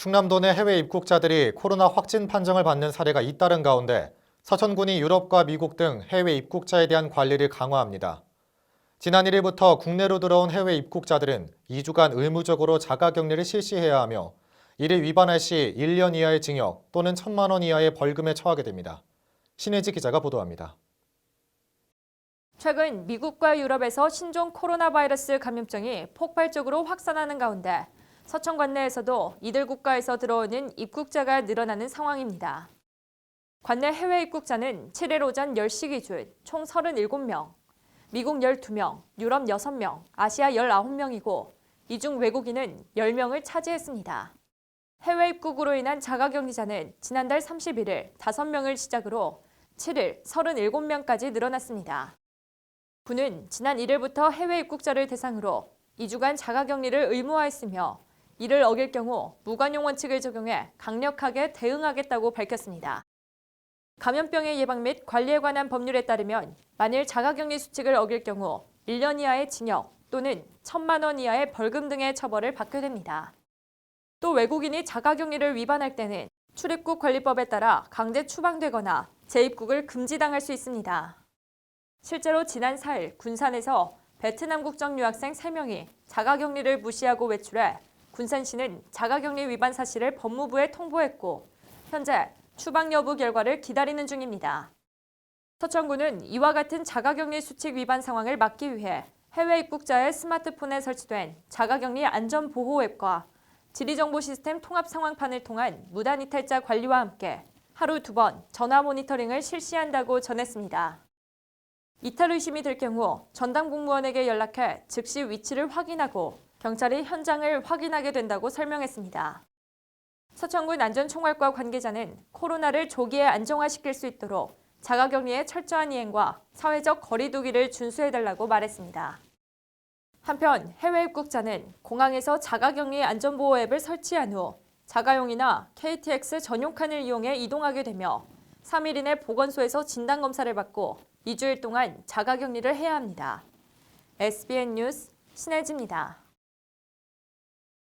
충남도 내 해외 입국자들이 코로나 확진 판정을 받는 사례가 잇따른 가운데 서천군이 유럽과 미국 등 해외 입국자에 대한 관리를 강화합니다. 지난 1일부터 국내로 들어온 해외 입국자들은 2주간 의무적으로 자가격리를 실시해야 하며 이를 위반할 시 1년 이하의 징역 또는 1,000만 원 이하의 벌금에 처하게 됩니다. 신혜지 기자가 보도합니다. 최근 미국과 유럽에서 신종 코로나 바이러스 감염증이 폭발적으로 확산하는 가운데 서천 관내에서도 이들 국가에서 들어오는 입국자가 늘어나는 상황입니다. 관내 해외 입국자는 7일 오전 10시 기준 총 37명, 미국 12명, 유럽 6명, 아시아 19명이고 이 중 외국인은 10명을 차지했습니다. 해외 입국으로 인한 자가격리자는 지난달 31일 5명을 시작으로 7일 37명까지 늘어났습니다. 군은 지난 1일부터 해외 입국자를 대상으로 2주간 자가격리를 의무화했으며 이를 어길 경우 무관용 원칙을 적용해 강력하게 대응하겠다고 밝혔습니다. 감염병의 예방 및 관리에 관한 법률에 따르면 만일 자가격리 수칙을 어길 경우 1년 이하의 징역 또는 1,000만 원 이하의 벌금 등의 처벌을 받게 됩니다. 또 외국인이 자가격리를 위반할 때는 출입국 관리법에 따라 강제 추방되거나 재입국을 금지당할 수 있습니다. 실제로 지난 4일 군산에서 베트남 국적 유학생 3명이 자가격리를 무시하고 외출해 군산시는 자가격리 위반 사실을 법무부에 통보했고 현재 추방 여부 결과를 기다리는 중입니다. 서천군은 이와 같은 자가격리 수칙 위반 상황을 막기 위해 해외 입국자의 스마트폰에 설치된 자가격리 안전보호 앱과 지리정보 시스템 통합 상황판을 통한 무단 이탈자 관리와 함께 하루 2번 전화 모니터링을 실시한다고 전했습니다. 이탈 의심이 들 경우 전담 공무원에게 연락해 즉시 위치를 확인하고 경찰이 현장을 확인하게 된다고 설명했습니다. 서천군 안전총괄과 관계자는 코로나를 조기에 안정화시킬 수 있도록 자가격리의 철저한 이행과 사회적 거리 두기를 준수해달라고 말했습니다. 한편 해외 입국자는 공항에서 자가격리 안전보호 앱을 설치한 후 자가용이나 KTX 전용칸을 이용해 이동하게 되며 3일 이내 보건소에서 진단검사를 받고 2주일 동안 자가격리를 해야 합니다. SBN 뉴스 신혜지입니다.